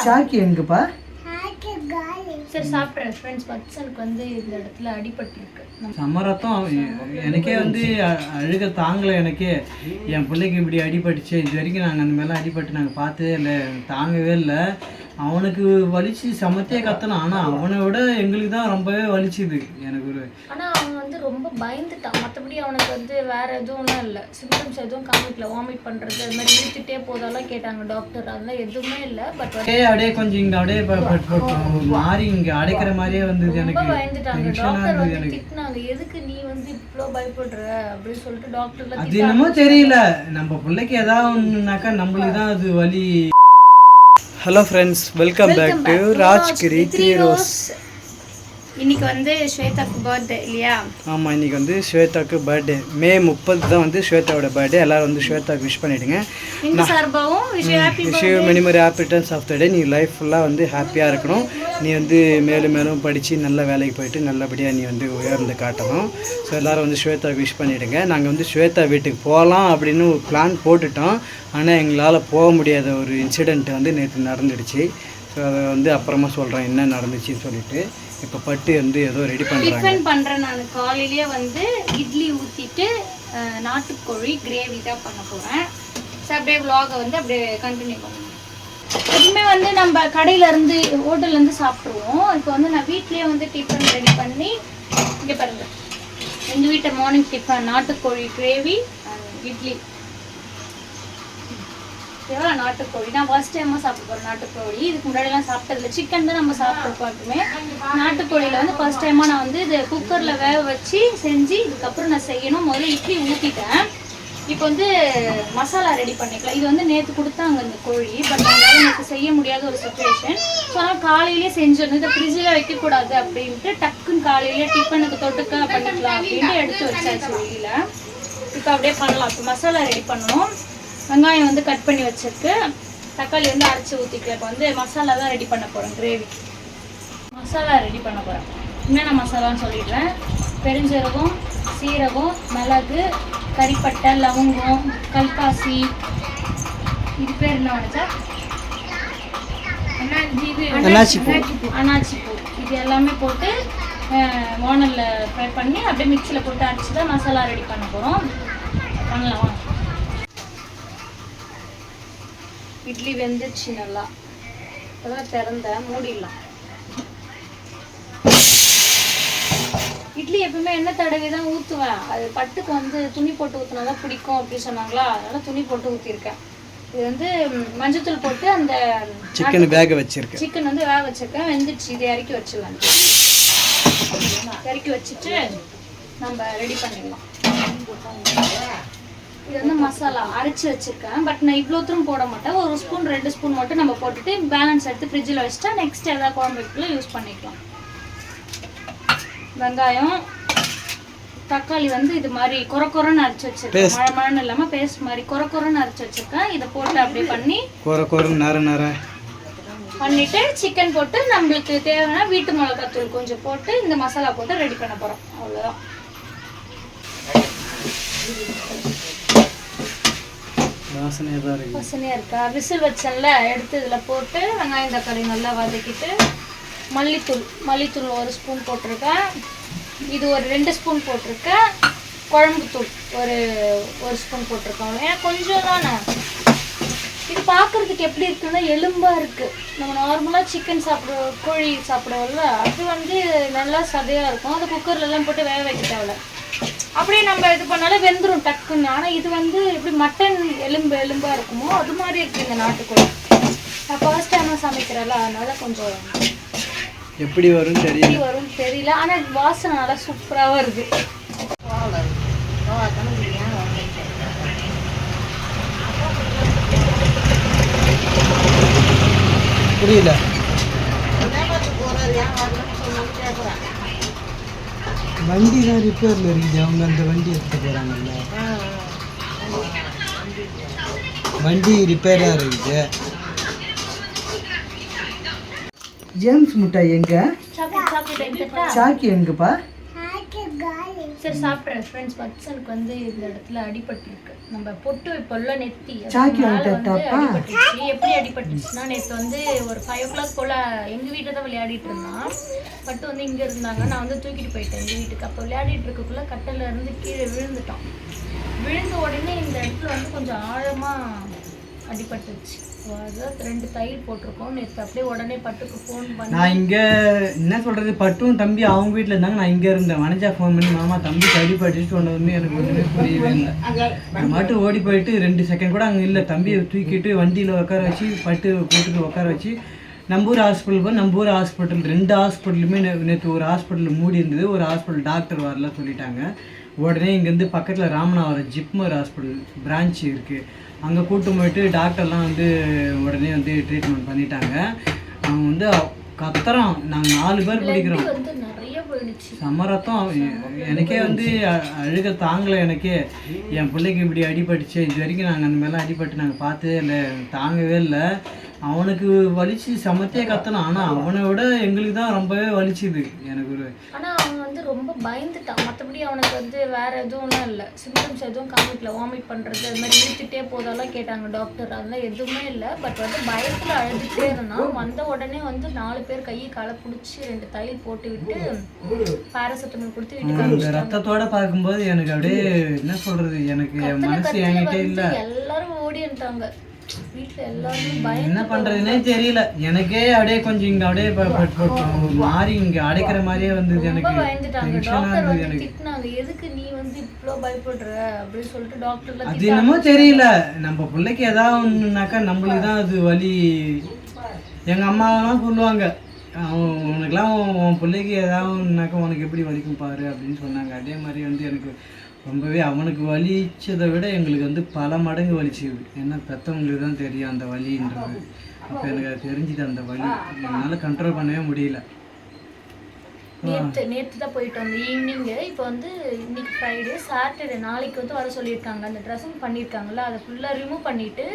சாக்கி எங்கப்பா? சரி சாப்பிட்றேன் ஃப்ரெண்ட்ஸ். பட்சனுக்கு வந்து இந்த இடத்துல அடிபட்டுருக்கு. சமரத்தம் எனக்கே வந்து அழுக தாங்கலை. எனக்கே என் பிள்ளைக்கு இப்படி அடிபட்டுச்சு. இது வரைக்கும் நாங்கள் அந்த மாதிரிலாம் அடிபட்டு நாங்கள் பார்த்ததே இல்லை, தாங்கவே இல்லை. அவனுக்கு வலிச்சு சமத்தே கத்தணும். ஆனால் அவனை விட எங்களுக்கு தான் ரொம்பவே வலிச்சுது. எனக்கு ஒரு ஆனால் அவன் வந்து ரொம்ப பயந்துட்டான். மற்றபடி அவனுக்கு வந்து வேற எதுவும்லாம் இல்லை, சிம்டம்ஸ் எதுவும் காமிக்கல. வாமிட் பண்ணுறது அது மாதிரி இழுத்துட்டே போதெல்லாம் கேட்டாங்க டாக்டர், அதெல்லாம் எதுவுமே இல்லை. பட் அப்படியே கொஞ்சம் இங்கே அப்படியே மாறி இங்கே அடைக்கிற மாதிரியே வந்து எனக்கு பயந்துட்டாங்க. டாக்டர் வந்து திட்டினாங்க, எதுக்கு நீ வந்து இவ்வளோ பயப்படுற அப்படின்னு சொல்லிட்டு டாக்டர்ல. அது என்னமோ தெரியல, நம்ம பிள்ளைக்கு ஏதாவது ஒன்றுனாக்கா நம்மளுக்கு தான் அது வலி. Hello friends, welcome back to Rajgiri 3 rose. இன்னைக்கு வந்து ஸ்வேதாக்கு பர்த்டே இல்லையா? ஆமாம், இன்னைக்கு வந்து ஸ்வேதாக்கு பர்த்டே. மே 30 தான் வந்து ஸ்வேதாவோட பர்த்டே. எல்லாரும் வந்து ஸ்வேதாக்கு விஷ் பண்ணிவிடுங்க. Wish many more happy returns of the day. நீ லைஃப் ஃபுல்லாக வந்து ஹாப்பியாக இருக்கணும். நீ வந்து மேலும் மேலும் படித்து நல்ல வேலைக்கு போயிட்டு நல்லபடியாக நீ வந்து உயர்ந்து காட்டணும். ஸோ எல்லோரும் வந்து ஸ்வேதாவுக்கு விஷ் பண்ணிவிடுங்க. நாங்கள் வந்து ஸ்வேதா வீட்டுக்கு போகலாம் அப்படின்னு ஒரு பிளான் போட்டுட்டோம். ஆனால் எங்களால் போக முடியாத ஒரு இன்சிடெண்ட் வந்து நேற்று நடந்துடுச்சு. ஸோ அதை வந்து அப்புறமா சொல்கிறேன் என்ன நடந்துச்சுன்னு சொல்லிட்டு. இப்போ பட்டு வந்து ஏதோ ரெடி பண்ணுறேன். நான் காலையிலேயே வந்து இட்லி ஊற்றிட்டு நாட்டுக்கோழி கிரேவி தான் பண்ண போகிறேன். ஸோ அப்படியே விலாகை வந்து அப்படியே கண்டினியூ பண்ணுவேன். எப்பவுமே வந்து நம்ம கடையிலேருந்து ஹோட்டல்லேருந்து சாப்பிட்ருவோம். இப்போ வந்து நான் வீட்லேயே வந்து டிஃபன் ரெடி பண்ணி, இங்கே பாருங்கள், எங்கள் வீட்டை மார்னிங் டிஃபன் நாட்டுக்கோழி கிரேவி இட்லி. ஓகேவா? நாட்டுக்கோழி நான் ஃபர்ஸ்ட் டைமாக சாப்பிட போகிறேன். நாட்டுக்கோழி இதுக்கு முன்னாடிலாம் சாப்பிட்டதில்ல. சிக்கன் தான் நம்ம சாப்பிட்ருப்போம் எப்பவுமே. நாட்டுக்கோழியில் வந்து ஃபர்ஸ்ட் டைமாக நான் வந்து இது குக்கரில் வேக வச்சு செஞ்சு இதுக்கப்புறம் நான் செய்யணும். முதல்ல இட்லி ஊற்றிட்டேன். இப்போ வந்து மசாலா ரெடி பண்ணிக்கலாம். இது வந்து நேற்று கொடுத்தாங்க இந்த கோழி, பட் எங்களால் எனக்கு செய்ய முடியாத ஒரு சுச்சுவேஷன். ஸோ ஆனால் காலையிலே செஞ்சிடணும். இதை ஃப்ரிட்ஜில் வைக்கக்கூடாது அப்படின்ட்டு டக்குன்னு காலையிலே டிஃபனுக்கு தொட்டுக்க பண்ணிக்கலாம் அப்படின்ட்டு எடுத்து வச்சாச்சு வெளியில். இப்போ அப்படியே பண்ணலாம். இப்போ மசாலா ரெடி பண்ணணும். வெங்காயம் வந்து கட் பண்ணி வச்சிருக்கு, தக்காளி வந்து அரைச்சி ஊற்றிக்கலாம். இப்போ வந்து மசாலா தான் ரெடி பண்ண போகிறேன். கிரேவி மசாலா ரெடி பண்ண போகிறேன். என்னென்ன மசாலான்னு சொல்லிடுறேன். பெருஞ்சீரகம், சீரகம், மிளகு, கறிப்பட்டை, லவங்கம், கல்பாசி, இது பேர் என்ன நினச்சா அன்னாச்சி பூ, இது எல்லாமே போட்டு வானலில் ஃப்ரை பண்ணி அப்படியே மிக்சியில் போட்டு அரைச்சி தான் மசாலா ரெடி பண்ண போகிறோம். பண்ணலாம். இட்லி வெந்துச்சு நல்லா. இப்போதான் திறந்தேன், மூடிடலாம். இட்லி எப்பவுமே எண்ணெய் தடவி தான் ஊற்றுவேன். அது பட்டுக்கு வந்து துணி போட்டு ஊற்றினா தான் பிடிக்கும் அப்படின்னு சொன்னாங்களா, அதனால் துணி போட்டு ஊற்றிருக்கேன். இது வந்து மஞ்சத்தூள் போட்டு அந்த சிக்கன் வேக வச்சிருக்கேன். சிக்கன் வந்து வேக வச்சிருக்கேன், வெந்துச்சு. இதை இறக்கி வச்சிடலாம். இறக்கி வச்சுட்டு நம்ம ரெடி பண்ணிடலாம். இது வந்து மசாலா அரைச்சி வச்சுருக்கேன். பட் நான் இவ்வளோ தூரம் போட மாட்டேன். ஒரு ஸ்பூன் 2 ஸ்பூன் மட்டும் நம்ம போட்டுட்டு பேலன்ஸ் எடுத்து ஃப்ரிட்ஜில் வச்சுட்டா நெக்ஸ்ட் எதாவது குழம்பு வைக்கல யூஸ் பண்ணிக்கலாம். வெங்காயம், தக்காளி வந்து இது மாதிரி கொரன்னு அரைச்சி வச்சுருக்கேன். மழை இல்லாமல் பேஸ்ட் மாதிரி கொரன்னு அரைச்சி வச்சுருக்கேன். இதை போட்டு அப்படியே பண்ணி பண்ணிவிட்டு சிக்கன் போட்டு நம்மளுக்கு தேவைன்னா வீட்டு மிளகாத்தூள் கொஞ்சம் போட்டு இந்த மசாலா போட்டு ரெடி பண்ண போகிறோம். அவ்வளோதான். வாசனையாக இருக்கா? விசில் வச்சேன்ல, எடுத்து இதில் போட்டு வெங்காயம் தக்காளி நல்லா வதக்கிட்டு மல்லித்தூள் 1 ஸ்பூன் போட்டிருக்கேன். இது ஒரு 2 ஸ்பூன் போட்டிருக்கேன். குழம்பு தூள் ஒரு ஸ்பூன் போட்டிருக்கோம். ஏன்னா கொஞ்சம் தானே. இது பார்க்குறதுக்கு எப்படி இருக்குன்னா எலும்பாக இருக்குது. நம்ம நார்மலாக சிக்கன் கோழி சாப்பிடுவோம்ல, அது வந்து நல்லா சதையாக இருக்கும். அது குக்கர்லலாம் போட்டு வேக வைக்க தேவை. அப்படியே நம்ம இது பண்ணாலும் வெந்துடும் டக்குன்னு. ஆனால் இது வந்து எப்படி மட்டன் எலும்பாக இருக்குமோ அது மாதிரி இருக்குது இந்த நாட்டுக்கோழி. நான் ஃபர்ஸ்ட் டைமாக சமைக்கிறேன்ல, அதனால கொஞ்சம் எப்படி வரும் தெரியல. ஆனால் வாசனை நல்லா சூப்பராக வருது. புரியல. வண்டி தான் ரிப்பேரில் இருக்குது. அவங்க அந்த வண்டி எடுத்து போகிறாங்கல்ல, வண்டி ரிப்பேராக இருக்குது. ஜேம்ஸ் முட்டாய் எங்க? சாக்கி எங்கப்பா? சரி சாப்பிட்றேன் ஃப்ரெண்ட்ஸ். வட்சனுக்கு வந்து இந்த இடத்துல அடிபட்டுருக்கு. நம்ம பொட்டு வைப்போம்ல நெத்தி, சாக்கி மேலே வந்து வந்துட்டாப்பா. அடிபட்டுருச்சு. எப்படி அடிபட்டுருச்சுன்னா நேற்று வந்து ஒரு 5 o'clock போல் எங்கள் வீட்டில் தான் விளையாடிட்டு இருந்தான். பட்டு வந்து இங்கே இருந்தாங்க. நான் வந்து தூக்கிட்டு போயிட்டேன் எங்கள் வீட்டுக்கு. அப்போ விளையாடிட்டு இருக்கக்குள்ளே கட்டில் இருந்து கீழே விழுந்துட்டோம். விழுந்த உடனே இந்த இடத்துல வந்து கொஞ்சம் ஆழமாக அடிபட்டுருச்சு. அதாவது 2 தையல் போட்டிருக்கோம். நேற்று அப்படியே உடனே பட்டுக்கு ஃபோன் பண்ணி நான் இங்கே என்ன சொல்கிறது, பட்டும் தம்பி அவங்க வீட்டில் இருந்தாங்க, நான் இங்கே இருந்தேன். வனஜா ஃபோன் பண்ணி மாமா தம்பி அடிபட்டுட்டு சொன்னதுமே எனக்கு ஒன்றுமே புரியவே இல்லை. நான் மட்டும் ஓடி போயிட்டு 2 செகண்ட் கூட அங்கே இல்லை. தம்பியை தூக்கிட்டு வண்டியில் உட்கார வச்சு பட்டு போட்டுட்டு உட்கார வச்சு நம்பூர் ஹாஸ்பிட்டல் போய் நம்பூர் ஹாஸ்பிட்டல் 2 ஹாஸ்பிட்டலுமே நேற்று ஒரு ஹாஸ்பிட்டல் மூடி இருந்தது. ஒரு ஹாஸ்பிட்டல் டாக்டர் வரல சொல்லிட்டாங்க. உடனே இங்கேருந்து பக்கத்தில் ராமநாதபுரம் ஜிப்மர் ஹாஸ்பிட்டல் பிரான்ச் இருக்குது, அங்கே கூட்டு போயிட்டு டாக்டர்லாம் வந்து உடனே வந்து ட்ரீட்மெண்ட் பண்ணிட்டாங்க. அவங்க வந்து கத்துறோம். நாங்கள் 4 பேர் பிடிக்கிறோம். வந்து நிறைய போயிடுச்சு. சமரத்தம் எனக்கே வந்து அழுக தாங்கலை. எனக்கே என் பிள்ளைக்கு இப்படி அடிபட்டுச்சு. இது வரைக்கும் நாங்கள் அந்த மாதிரிலாம் அடிபட்டு நாங்கள் பார்த்ததே இல்லை, தாங்கவே இல்லை. அவனுக்கு வலிச்சு சமத்தே கத்தணும். ஆனால் அவனை விட எங்களுக்கு தான் ரொம்பவே வலிச்சுது. எனக்கு ஒரு ஆனால் அவன் வந்து ரொம்ப பயந்துட்டான். மற்றபடி அவனுக்கு வந்து வேற எதுவும் இல்லை, சிம்டம்ஸ் எதுவும் காமிக்கல. வாமிட் பண்ணுறது அது மாதிரி இழுத்துட்டே போதெல்லாம் கேட்டாங்க டாக்டர், அதெல்லாம் எதுவுமே இல்லை. பட் வந்து பயத்தில் அழுதுகிட்டே இருந்தான். வந்த உடனே வந்து 4 பேர் கையை காலை பிடிச்சி 2 தையல் போட்டு விட்டு பேராசிட்டமால் கொடுத்து வீட்டுக்கு அந்த ரத்தத்தோட பார்க்கும்போது எனக்கு அப்படியே என்ன சொல்றது, எனக்கு என் மனசு என்கிட்ட இல்லை. எல்லாரும் ஓடி வந்துட்டாங்க வீட்டில். எல்லாரும் பயம் என்ன பண்றதுன்னே தெரியல. எனக்கே அப்படியே கொஞ்சம் இங்க அப்படியே மாறி இங்க அடைக்கிற மாதிரியே வந்தது. எனக்கு பயந்துட்டாங்க. டென்ஷனா டாக்டர் இருந்தது. வந்து எனக்கு திட்டினாங்க, எதுக்கு நீ வந்து இவ்வளோ பயப்படுற அப்படின்னு சொல்லிட்டு டாக்டர்ல அது என்னமோ தெரியல. நம்ம பிள்ளைக்கு ஏதாவது ஒண்ணுனாக்கா நம்மளுக்கு தான் அது வலி. எங்க அம்மாவெல்லாம் சொல்லுவாங்க, உனக்குலாம் உன் பிள்ளைக்கு ஏதாவது ஒன்றுனாக்கா உனக்கு எப்படி வலிக்கும் பாரு அப்படின்னு சொன்னாங்க. அதே மாதிரி வந்து எனக்கு ரொம்பவே அவனுக்கு வலிச்சதை விட எங்களுக்கு வந்து பல மடங்கு வலிச்சுது. ஏன்னா பெற்றவங்களுக்கு தான் தெரியும் அந்த வலின்றது. அப்போ எனக்கு அது தெரிஞ்சுது அந்த வலி. என்னால் கண்ட்ரோல் பண்ணவே முடியல. நேற்று தான் போயிட்டு வந்தோம் ஈவினிங்கு. இப்போ வந்து இன்னைக்கு ஃப்ரைடே, சாட்டர்டே நாளைக்கு வந்து வர சொல்லியிருக்காங்க. அந்த ட்ரெஸ்ஸிங் பண்ணியிருக்காங்கல்ல அதை ஃபுல்லாக ரிமூவ் பண்ணிவிட்டு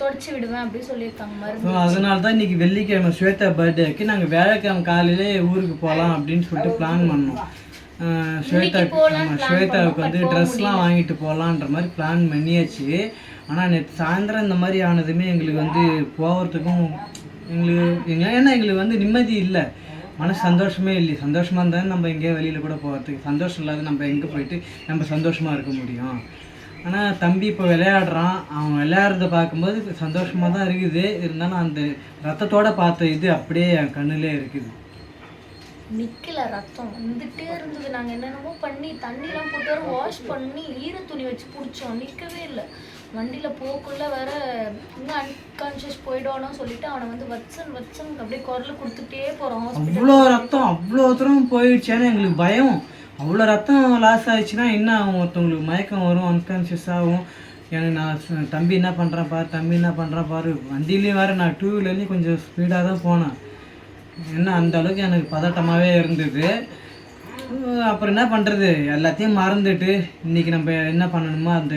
தொடச்சி விடுவேன் அப்படின்னு சொல்லியிருக்காங்க மருந்து. அதனால தான் இன்னைக்கு வெள்ளிக்கிழமை ஸ்வேதா பர்த்டேக்கு நாங்கள் வியாழக்கிழமை காலையிலே ஊருக்கு போகலாம் அப்படின்னு சொல்லிட்டு பிளான் பண்ணோம். ஸ்வேதாவுக்கு வந்து ட்ரெஸ்லாம் வாங்கிட்டு போகலான்ற மாதிரி பிளான் பண்ணியாச்சு. ஆனால் நேற்று சாயந்தரம் இந்த மாதிரி ஆனதுமே எங்களுக்கு வந்து போகிறதுக்கும் ஏன்னா எங்களுக்கு வந்து நிம்மதி இல்லை, மனசு சந்தோஷமே இல்லை. சந்தோஷமாக இருந்தாலும் நம்ம எங்கேயோ வெளியில் கூட போகிறதுக்கு, சந்தோஷம் இல்லாத நம்ம எங்கே போயிட்டு நம்ம சந்தோஷமாக இருக்க முடியும். ஆனால் தம்பி இப்போ விளையாடுறான். அவன் விளையாடுறத பார்க்கும்போது சந்தோஷமாக தான் இருக்குது. இருந்தாலும் அந்த ரத்தத்தோடு பார்த்த இது அப்படியே என் கண்ணிலே இருக்குது. நிற்கல, ரத்தம் வந்துட்டே இருந்தது. நாங்கள் என்னென்னமோ பண்ணி தண்ணிலாம் போட்டு வாஷ் பண்ணி ஈர துணி வச்சு பிடிச்சோம், நிற்கவே இல்லை. வண்டியில் போக்குள்ள வேற இன்னும் அன்கான்ஷியஸ் போயிடுவானோ சொல்லிட்டு அவனை வந்து வச்சன் அப்படியே குரல் கொடுத்துட்டே போகிறோம். அவ்வளோ ரத்தம் அவ்வளோ தூரம் போயிடுச்சேன்னு எங்களுக்கு பயம். அவ்வளோ ரத்தம் லாஸ் ஆயிடுச்சுன்னா என்ன ஆகும், ஒருத்தவங்களுக்கு மயக்கம் வரும், அன்கான்ஷியஸ் ஆகும். எனக்கு நான் தம்பி என்ன பண்ணுறான் பாரு. வண்டியிலையும் வேறு நான் 2 வீலர்லேயும் கொஞ்சம் ஸ்பீடாக தான் போனேன். என்ன அந்த அளவுக்கு எனக்கு பதட்டமாகவே இருந்தது. அப்புறம் என்ன பண்ணுறது, எல்லாத்தையும் மறந்துட்டு இன்றைக்கி நம்ம என்ன பண்ணணுமோ அந்த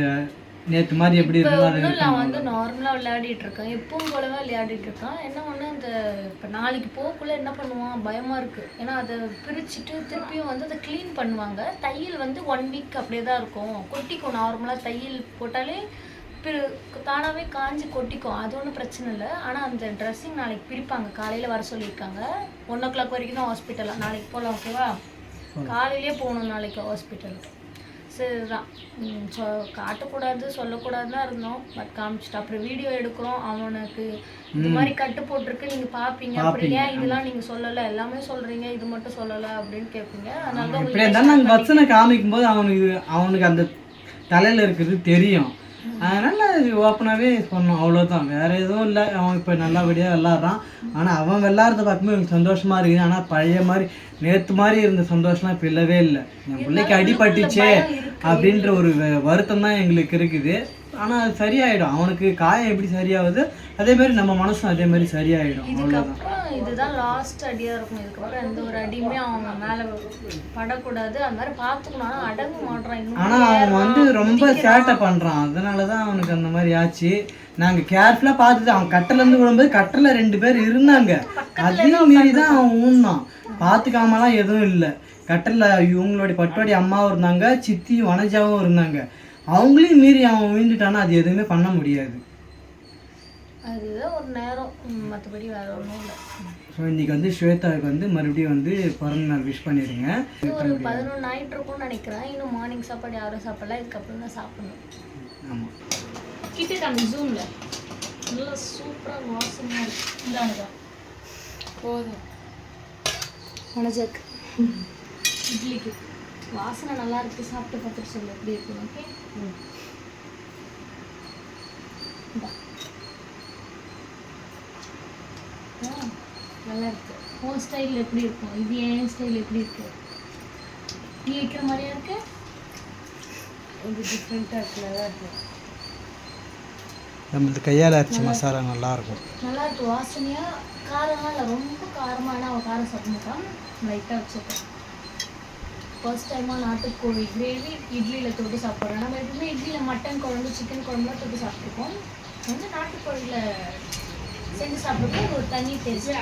நேற்று மாதிரி எப்படி இருக்கோ அது. நான் வந்து நார்மலாக விளையாடிட்டு இருக்கேன், எப்பவும் போலவே விளையாடிட்டு இருக்கேன். என்ன ஒன்று இந்த இப்போ நாளைக்கு போக்குள்ளே என்ன பண்ணுவான் பயமாக இருக்குது. ஏன்னா அதை பிரிச்சுட்டு திருப்பியும் வந்து அதை க்ளீன் பண்ணுவாங்க. தையல் வந்து 1 வீக் அப்படியே தான் இருக்கும், கொட்டிக்கும். நார்மலாக தையல் போட்டாலே தானாகவே காஞ்சி கொட்டிக்கும், அது ஒன்றும் பிரச்சனை இல்லை. ஆனால் அந்த ட்ரெஸ்ஸிங் நாளைக்கு பிரிப்பாங்க. காலையில் வர சொல்லியிருக்காங்க. 1 o'clock வரைக்கும் தான் ஹாஸ்பிட்டலாக. நாளைக்கு போகலாம், ஓகேவா? காலையிலே போகணும் நாளைக்கு ஹாஸ்பிட்டலுக்கு. சரிதான், காட்டக்கூடாது சொல்லக்கூடாது தான் இருந்தோம். பட் காமிச்சிட்டு அப்புறம் வீடியோ எடுக்கிறோம். அவனுக்கு இது மாதிரி கட்டு போட்டிருக்கு, நீங்கள் பார்ப்பீங்க. அப்படி ஏன் இதெல்லாம் நீங்கள் சொல்லலை, எல்லாமே சொல்கிறீங்க, இது மட்டும் சொல்லலை அப்படின்னு கேட்பீங்க. அதனால தான் இப்படி இருந்தாலும் நாங்கள் பஸ்ஸனை காமிக்கும்போது அவனுக்கு அந்த தலையில் இருக்கிறது தெரியும். அதனால் ஓப்பனாகவே சொன்னோம், அவ்வளோதான், வேறு எதுவும் இல்லை. அவன் இப்போ நல்லபடியாக விளாட்றான். ஆனால் அவன் விளாட்றத பார்க்கும்போது எனக்கு சந்தோஷமாக இருக்குது. ஆனால் பழைய மாதிரி நேற்று மாதிரி இருந்த சந்தோஷம்லாம் இப்போ இல்லவே இல்லை. என் பிள்ளைக்கு அடிபட்டுச்சே அப்படின்ற ஒரு வருத்தம் தான் எங்களுக்கு இருக்குது. ஆனால் அது சரியாயிடும். அவனுக்கு காயம் எப்படி சரியாகுது அதே மாதிரி நம்ம மனசும் அதே மாதிரி சரியாயிடும். இதுக்கப்புறம் இதுதான் லாஸ்ட் அடியாக இருக்கும். இதுக்கப்புறம் எந்த ஒரு அடியுமே அவங்க மேலே படக்கூடாது. அது மாதிரி பார்த்துக்கணும். ஆனால் அடங்க மாட்றான். ஆனால் அவன் வந்து ரொம்ப சேட்டை பண்ணுறான். அதனால தான் அவனுக்கு அந்த மாதிரி ஆச்சு. நாங்கள் கேர்ஃபுல்லாக பார்த்துட்டு அவன் கட்டிலேருந்து விடும்போது கட்டில் 2 பேர் இருந்தாங்க. அதையும் மீறி தான் அவன் ஊன்னான். பார்த்துக்காமலாம் எதுவும் இல்லை. கட்டலில் இவங்களுடைய பட்டோடைய அம்மாவும் இருந்தாங்க, சித்தி வனஜாவும் இருந்தாங்க. அவங்களையும் மீறி அவன் விழுந்துட்டானா அது எதுவுமே பண்ண முடியாது. அதுதான் ஒரு நேரம், மற்றபடி வேற ஒன்றும் இல்லை. ஸோ இன்றைக்கி வந்து ஸ்வேதாவுக்கு வந்து மறுபடியும் வந்து பிறந்த நாள் விஷ் பண்ணிடுங்க. ஒரு 11 ஆயிட்டு இருக்கும்னு நினைக்கிறேன். இன்னும் மார்னிங் சாப்பாடு யாரும் சாப்பிடல, இதுக்கப்புறம் தான் சாப்பிடணும். ஆமாம், கிட்ட காமி ஜூமில் நல்லா சூப்பராக வாசனையாக இருக்குது. இந்தாங்க போதும் மனஜாக்கு இட்லிக்கு வாசனை நல்லா இருக்குது. சாப்பிட்டு பார்த்துட்டு சொல்லு எப்படி இருக்குன்னு. ஓகே, நல்லா இருக்கு. உன் ஸ்டைலில் எப்படி இருக்கும், இது என் ஸ்டைல் எப்படி இருக்கு? நீ வைக்கிற மாதிரியா இருக்கு? இது டிஃப்ரெண்ட்டாக இருக்கு, நல்லா இருக்கு. நம்மளுக்கு கையால் அரைச்ச மசாலா நல்லாயிருக்கும். நல்லா இருக்கு வாசனையாக. காரம்லாம் இல்லை, ரொம்ப காரமான அவள் காரம் சாப்பிட மாட்டான். லைட்டாக வச்சுருக்கேன். ஃபர்ஸ்ட் டைமாக நாட்டுக்கோழி கிரேவி இட்லியில் தொட்டு சாப்பிட்றேன். நம்ம எப்பவுமே இட்லியில் மட்டன் குழம்பு சிக்கன் குழம்புலாம் தொட்டு சாப்பிட்ருக்கோம். வந்து நாட்டுக்கோழியில் செஞ்சு சாப்பிட்றப்போ ஒரு தனி டேஸ்ட்.